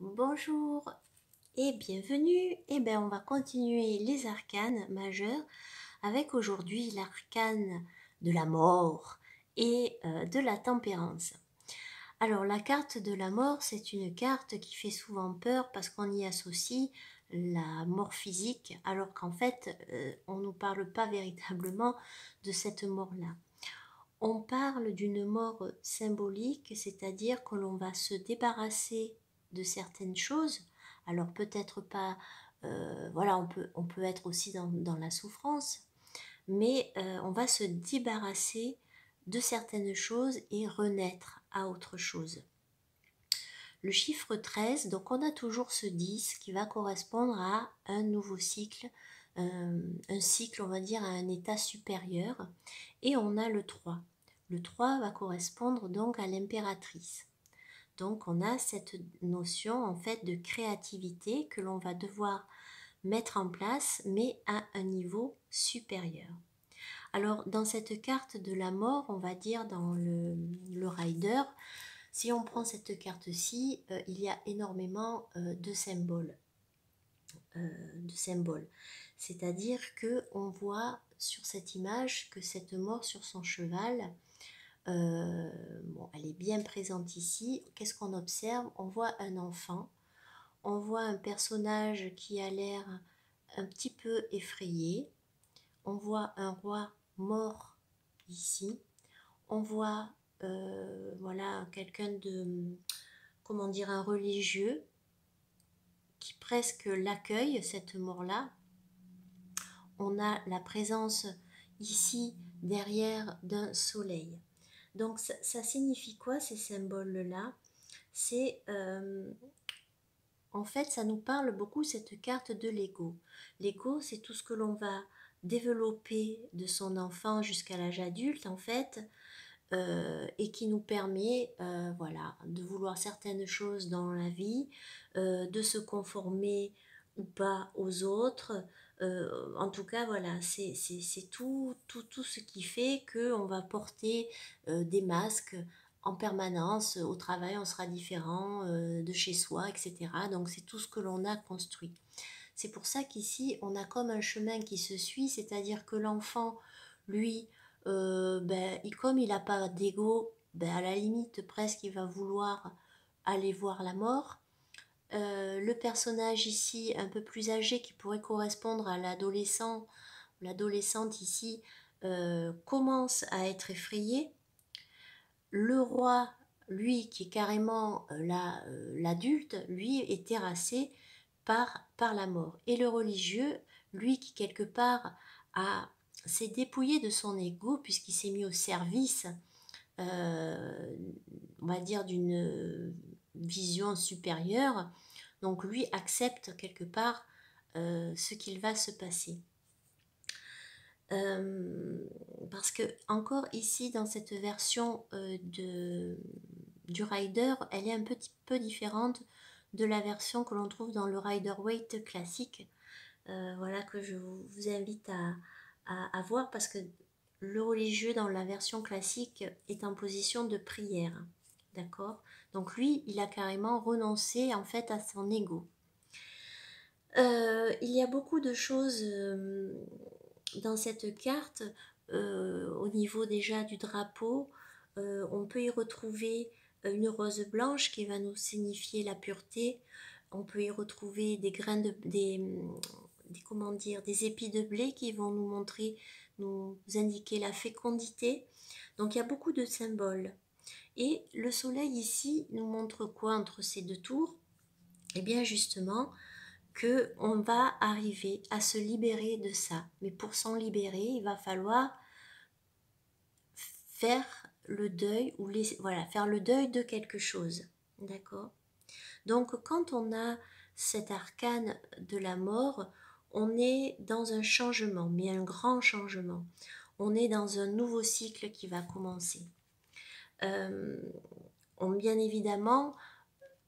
Bonjour et bienvenue. On va continuer les arcanes majeurs avec aujourd'hui l'arcane de la mort et de la tempérance. Alors la carte de la mort, c'est une carte qui fait souvent peur parce qu'on y associe la mort physique, alors qu'en fait, on ne nous parle pas véritablement de cette mort-là. On parle d'une mort symbolique, c'est-à-dire que l'on va se débarrasser de certaines choses. Alors peut-être pas, voilà, on peut être aussi dans la souffrance, mais on va se débarrasser de certaines choses et renaître à autre chose. Le chiffre 13, donc on a toujours ce 10 qui va correspondre à un nouveau cycle, un cycle, on va dire, à un état supérieur. Et on a le 3. Le 3 va correspondre donc à l'impératrice. Donc on a cette notion en fait de créativité que l'on va devoir mettre en place, mais à un niveau supérieur. Alors dans cette carte de la mort, on va dire dans le rider, si on prend cette carte-ci, il y a énormément de symboles. C'est-à-dire que on voit sur cette image que cette mort sur son cheval, elle est bien présente ici. Qu'est-ce qu'on observe? On voit un enfant, on voit un personnage qui a l'air un petit peu effrayé, on voit un roi mort ici, on voit voilà quelqu'un de, comment dire, un religieux qui presque l'accueille, cette mort-là. On a la présence ici derrière d'un soleil. Donc ça signifie quoi ces symboles-là? C'est en fait ça nous parle beaucoup cette carte de l'ego. L'ego, c'est tout ce que l'on va développer de son enfant jusqu'à l'âge adulte en fait, et qui nous permet voilà, de vouloir certaines choses dans la vie, de se conformer ou pas aux autres. En tout cas, voilà, c'est tout ce qui fait qu'on va porter des masques en permanence. Au travail, on sera différent de chez soi, etc. Donc, c'est tout ce que l'on a construit. C'est pour ça qu'ici, on a comme un chemin qui se suit, c'est-à-dire que l'enfant, lui, comme il n'a pas d'ego, à la limite, presque, il va vouloir aller voir la mort. Le personnage ici, un peu plus âgé, qui pourrait correspondre à l'adolescent, l'adolescente ici, commence à être effrayé. Le roi, lui, qui est carrément l'adulte, lui, est terrassé par la mort. Et le religieux, lui, qui quelque part s'est dépouillé de son ego, puisqu'il s'est mis au service, on va dire, d'une vision supérieure, donc lui accepte quelque part ce qu'il va se passer. Parce que encore ici dans cette version du rider, elle est un petit peu différente de la version que l'on trouve dans le Rider-Waite classique, voilà, que je vous invite à voir, parce que le religieux dans la version classique est en position de prière, d'accord? Donc lui, il a carrément renoncé en fait à son ego. Il y a beaucoup de choses dans cette carte. Au niveau déjà du drapeau, on peut y retrouver une rose blanche qui va nous signifier la pureté. On peut y retrouver des grains comment dire, des épis de blé qui vont nous montrer, nous indiquer la fécondité. Donc il y a beaucoup de symboles. Et le soleil ici nous montre quoi entre ces deux tours? Eh bien justement que on va arriver à se libérer de ça. Mais pour s'en libérer, il va falloir faire le deuil ou voilà, faire le deuil de quelque chose. D'accord? Donc quand on a cet arcane de la mort, on est dans un changement, mais un grand changement. On est dans un nouveau cycle qui va commencer. Bien évidemment,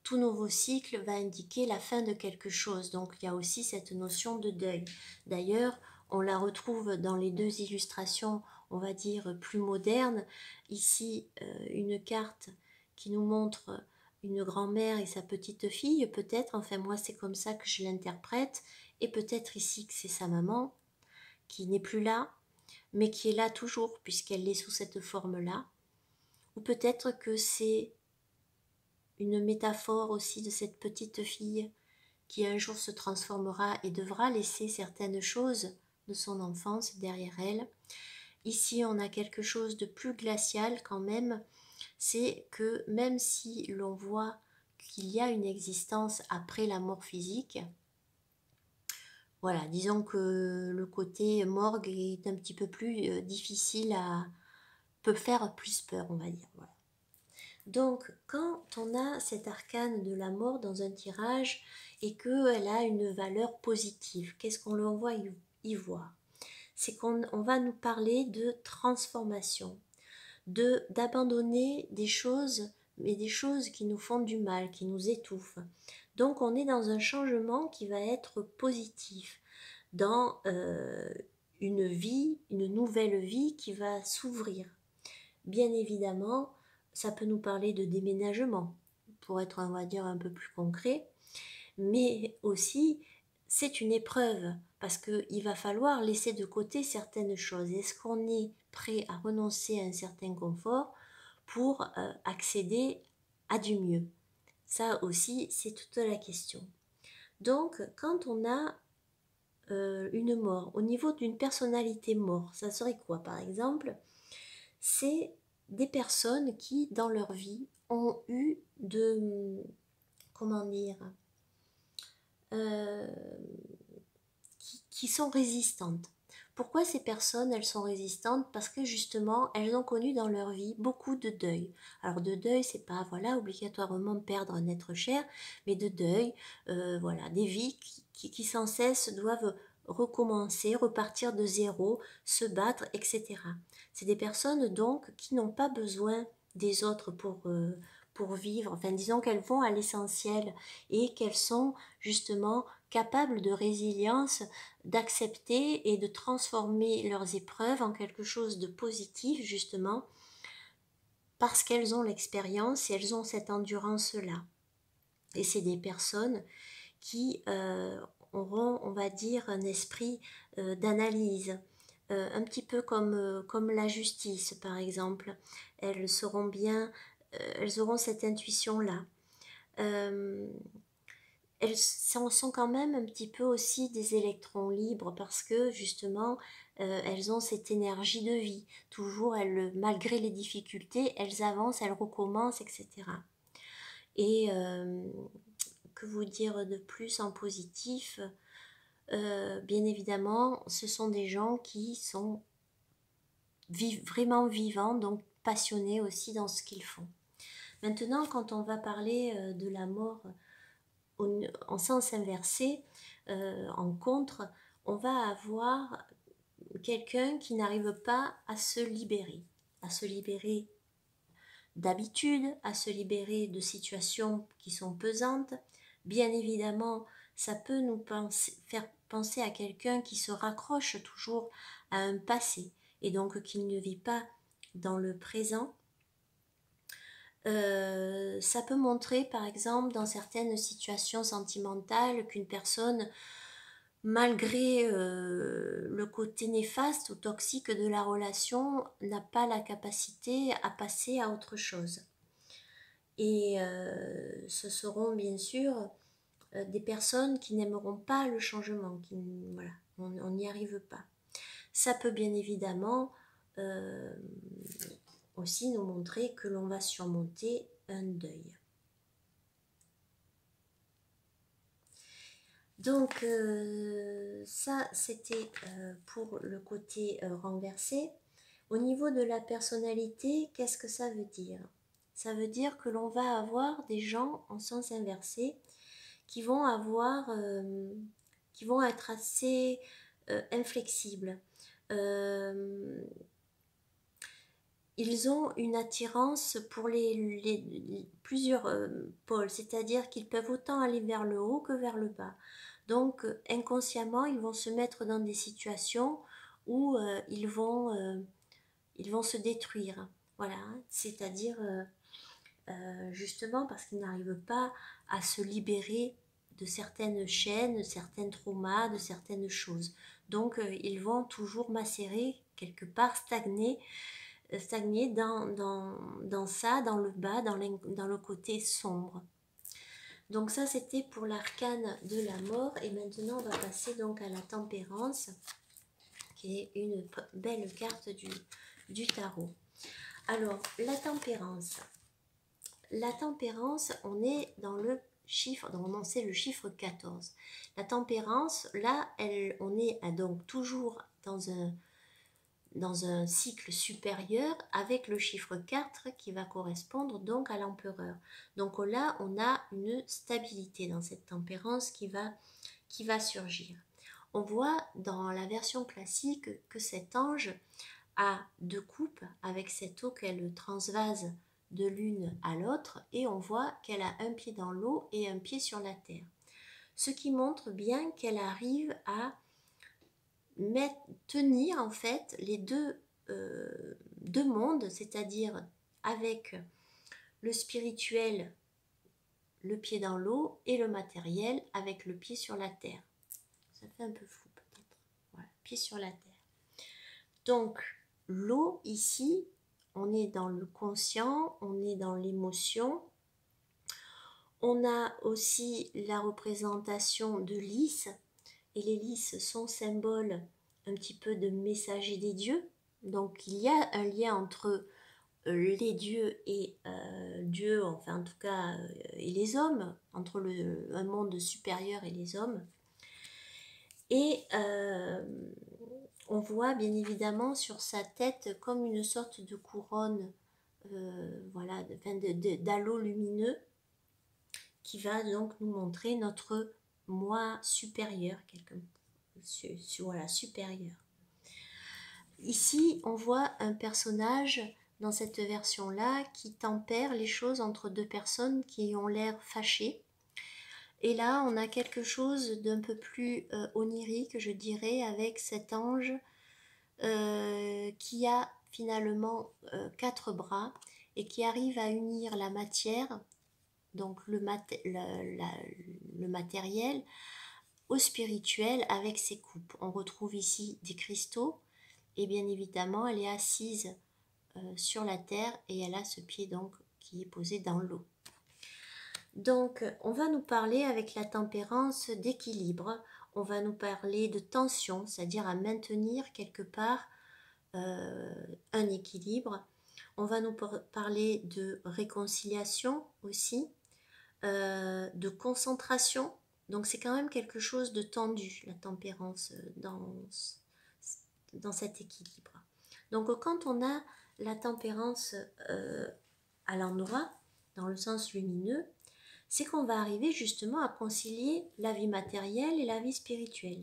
tout nouveau cycle va indiquer la fin de quelque chose. Donc il y a aussi cette notion de deuil. D'ailleurs, on la retrouve dans les deux illustrations, on va dire, plus modernes. Ici, une carte qui nous montre une grand-mère et sa petite-fille, peut-être, enfin moi c'est comme ça que je l'interprète, et peut-être ici que c'est sa maman, qui n'est plus là, mais qui est là toujours, puisqu'elle est sous cette forme-là. Ou peut-être que c'est une métaphore aussi de cette petite fille qui un jour se transformera et devra laisser certaines choses de son enfance derrière elle. Ici, on a quelque chose de plus glacial quand même, c'est que même si l'on voit qu'il y a une existence après la mort physique, voilà, disons que le côté morgue est un petit peu plus difficile à... peut faire plus peur, on va dire. Voilà. Donc, quand on a cet arcane de la mort dans un tirage et qu'elle a une valeur positive, qu'est-ce qu'on l'envoie y voir? C'est qu'on va nous parler de transformation, d'abandonner des choses, mais des choses qui nous font du mal, qui nous étouffent. Donc, on est dans un changement qui va être positif, dans une vie, une nouvelle vie qui va s'ouvrir. Bien évidemment, ça peut nous parler de déménagement, pour être, on va dire, un peu plus concret, mais aussi, c'est une épreuve, parce qu'il va falloir laisser de côté certaines choses. Est-ce qu'on est prêt à renoncer à un certain confort pour accéder à du mieux? Ça aussi, c'est toute la question. Donc, quand on a une mort, au niveau d'une personnalité mort, ça serait quoi par exemple? C'est des personnes qui, dans leur vie, ont eu de, comment dire, euh, qui sont résistantes. Pourquoi ces personnes, elles sont résistantes? Parce que justement, elles ont connu dans leur vie beaucoup de deuil. Alors de deuil, c'est pas, voilà, obligatoirement perdre un être cher, mais de deuil, voilà, des vies qui sans cesse doivent recommencer, repartir de zéro, se battre, etc. C'est des personnes donc qui n'ont pas besoin des autres pour vivre. Enfin, disons qu'elles vont à l'essentiel et qu'elles sont justement capables de résilience, d'accepter et de transformer leurs épreuves en quelque chose de positif, justement, parce qu'elles ont l'expérience et elles ont cette endurance-là. Et c'est des personnes qui auront, on va dire, un esprit d'analyse, un petit peu comme la justice, par exemple. Elles seront bien, elles auront cette intuition-là. Elles sont quand même un petit peu aussi des électrons libres parce que justement elles ont cette énergie de vie. Toujours, elles, malgré les difficultés, elles avancent, elles recommencent, etc. Et que vous dire de plus en positif? Bien évidemment, ce sont des gens qui sont vraiment vivants, donc passionnés aussi dans ce qu'ils font. Maintenant, quand on va parler de la mort en sens inversé, en contre, on va avoir quelqu'un qui n'arrive pas à se libérer d'habitude, à se libérer de situations qui sont pesantes. Bien évidemment, ça peut nous faire penser à quelqu'un qui se raccroche toujours à un passé et donc qui ne vit pas dans le présent. Ça peut montrer par exemple dans certaines situations sentimentales qu'une personne, malgré le côté néfaste ou toxique de la relation, n'a pas la capacité à passer à autre chose. Et ce seront bien sûr des personnes qui n'aimeront pas le changement, voilà, on n'y arrive pas. Ça peut bien évidemment aussi nous montrer que l'on va surmonter un deuil. Donc ça c'était pour le côté renversé. Au niveau de la personnalité, qu'est-ce que ça veut dire? Ça veut dire que l'on va avoir des gens en sens inversé qui vont qui vont être assez inflexibles. Ils ont une attirance pour plusieurs pôles, c'est-à-dire qu'ils peuvent autant aller vers le haut que vers le bas. Donc inconsciemment, ils vont se mettre dans des situations où ils vont se détruire. Voilà, c'est-à-dire justement parce qu'ils n'arrivent pas à se libérer de certaines chaînes, de certains traumas, de certaines choses. Donc ils vont toujours macérer, quelque part stagner dans ça, dans le bas, dans le côté sombre. Donc ça c'était pour l'arcane de la mort, et maintenant on va passer donc à la tempérance, qui est une belle carte du tarot. Alors la tempérance, on est dans le chiffre, non, c'est le chiffre 14. La tempérance, là, on est donc toujours dans un cycle supérieur avec le chiffre 4 qui va correspondre donc à l'empereur. Donc là, on a une stabilité dans cette tempérance qui va surgir. On voit dans la version classique que cet ange a 2 coupes avec cette eau qu'elle transvase de l'une à l'autre, et on voit qu'elle a un pied dans l'eau et un pied sur la terre. Ce qui montre bien qu'elle arrive à tenir en fait les deux mondes, c'est-à-dire avec le spirituel, le pied dans l'eau, et le matériel avec le pied sur la terre. Ça fait un peu flou peut-être. Voilà, pied sur la terre. Donc l'eau ici, on est dans le conscient, on est dans l'émotion. On a aussi la représentation de lys, et les lys sont symboles un petit peu de messagers des dieux. Donc il y a un lien entre les dieux et Dieu, enfin en tout cas, et les hommes, entre un monde supérieur et les hommes. Et on voit bien évidemment sur sa tête comme une sorte de couronne, voilà, d'halo lumineux, qui va donc nous montrer notre moi supérieur, voilà, supérieur. Ici, on voit un personnage dans cette version-là qui tempère les choses entre deux personnes qui ont l'air fâchées. Et là, on a quelque chose d'un peu plus onirique, je dirais, avec cet ange qui a finalement 4 bras et qui arrive à unir la matière, donc le matériel, au spirituel avec ses coupes. On retrouve ici des cristaux, et bien évidemment elle est assise sur la terre, et elle a ce pied donc qui est posé dans l'eau. Donc on va nous parler avec la tempérance d'équilibre, on va nous parler de tension, c'est-à-dire à maintenir quelque part un équilibre. On va nous parler de réconciliation aussi, de concentration. Donc c'est quand même quelque chose de tendu, la tempérance, dans cet équilibre. Donc quand on a la tempérance à l'endroit, dans le sens lumineux, c'est qu'on va arriver justement à concilier la vie matérielle et la vie spirituelle.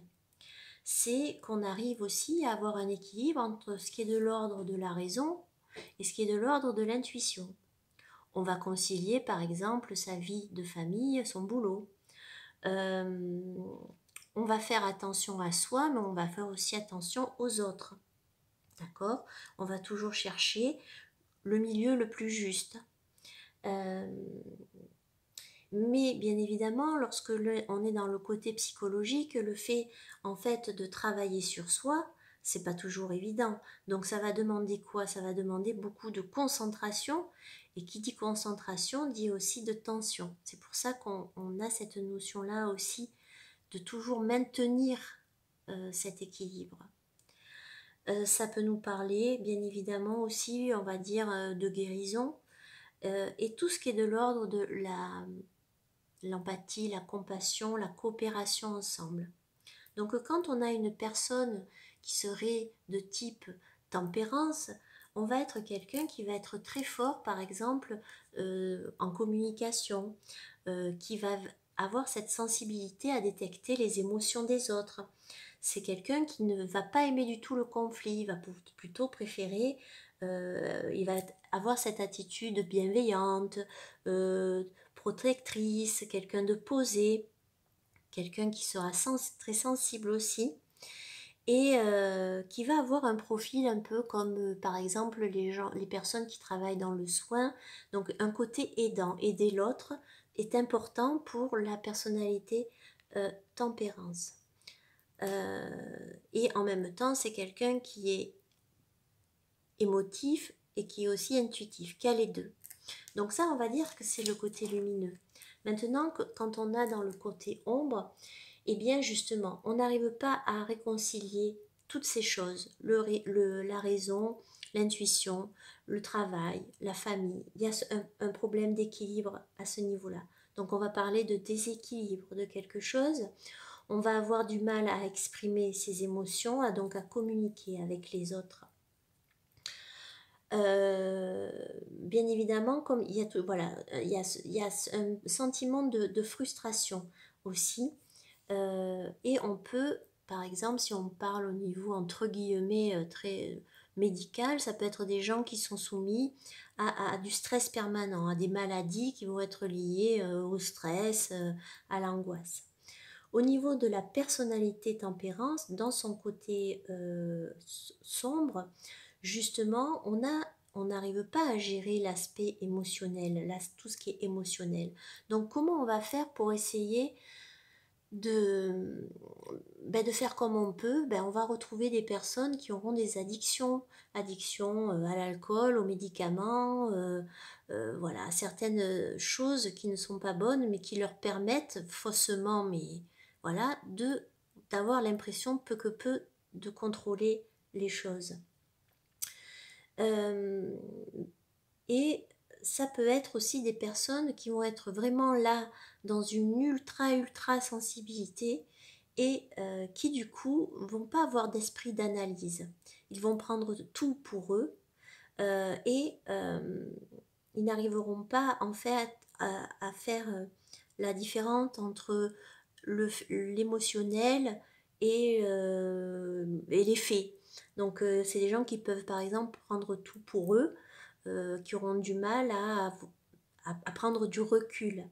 C'est qu'on arrive aussi à avoir un équilibre entre ce qui est de l'ordre de la raison et ce qui est de l'ordre de l'intuition. On va concilier par exemple sa vie de famille, son boulot. On va faire attention à soi, mais on va faire aussi attention aux autres. D'accord ? On va toujours chercher le milieu le plus juste. Mais bien évidemment, lorsque on est dans le côté psychologique, le fait en fait de travailler sur soi, c'est pas toujours évident. Donc ça va demander quoi ? Ça va demander beaucoup de concentration, et qui dit concentration dit aussi de tension. C'est pour ça qu'on a cette notion-là aussi de toujours maintenir cet équilibre. Ça peut nous parler bien évidemment aussi, on va dire, de guérison, et tout ce qui est de l'ordre de l'empathie, la compassion, la coopération ensemble. Donc quand on a une personne qui serait de type tempérance, on va être quelqu'un qui va être très fort, par exemple, en communication, qui va avoir cette sensibilité à détecter les émotions des autres. C'est quelqu'un qui ne va pas aimer du tout le conflit, il va plutôt préférer, il va avoir cette attitude bienveillante, protectrice, quelqu'un de posé, quelqu'un qui sera très sensible aussi. et qui va avoir un profil un peu comme par exemple les personnes qui travaillent dans le soin. Donc un côté aidant, aider l'autre est important pour la personnalité tempérance. Et en même temps, c'est quelqu'un qui est émotif et qui est aussi intuitif, qui a les deux. Donc ça, on va dire que c'est le côté lumineux. Maintenant, quand on a dans le côté ombre, eh bien justement, on n'arrive pas à réconcilier toutes ces choses, la raison, l'intuition, le travail, la famille. Il y a un problème d'équilibre à ce niveau-là. Donc on va parler de déséquilibre de quelque chose. On va avoir du mal à exprimer ses émotions, donc à communiquer avec les autres. Bien évidemment, comme il y a tout, voilà, il y a un sentiment de frustration aussi. Et on peut, par exemple, si on parle au niveau entre guillemets très médical, ça peut être des gens qui sont soumis à du stress permanent, à des maladies qui vont être liées au stress, à l'angoisse. Au niveau de la personnalité tempérance, dans son côté sombre, justement, on n'arrive pas à gérer l'aspect émotionnel, tout ce qui est émotionnel. Donc, comment on va faire pour essayer de faire comme on peut? On va retrouver des personnes qui auront des addictions à l'alcool, aux médicaments, voilà, certaines choses qui ne sont pas bonnes, mais qui leur permettent faussement, mais voilà, d'avoir l'impression peu que peu de contrôler les choses. Et ça peut être aussi des personnes qui vont être vraiment là dans une ultra sensibilité et qui du coup vont pas avoir d'esprit d'analyse. Ils vont prendre tout pour eux et ils n'arriveront pas en fait à faire la différence entre l'émotionnel et les faits. Donc c'est des gens qui peuvent par exemple prendre tout pour eux, qui auront du mal à prendre du recul.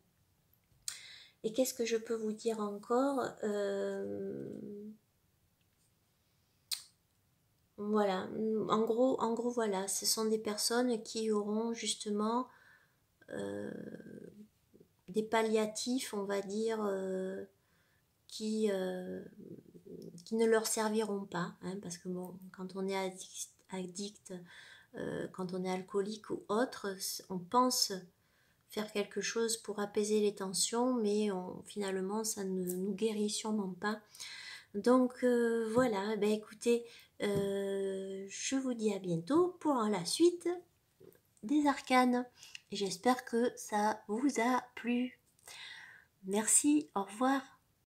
Et qu'est-ce que je peux vous dire encore? Voilà, en gros, voilà, ce sont des personnes qui auront justement des palliatifs, on va dire, qui ne leur serviront pas, hein, parce que bon, quand on est addict, quand on est alcoolique ou autre, on pense faire quelque chose pour apaiser les tensions, mais finalement ça ne nous guérit sûrement pas. Donc voilà, écoutez, je vous dis à bientôt pour la suite des arcanes. J'espère que ça vous a plu. Merci, au revoir.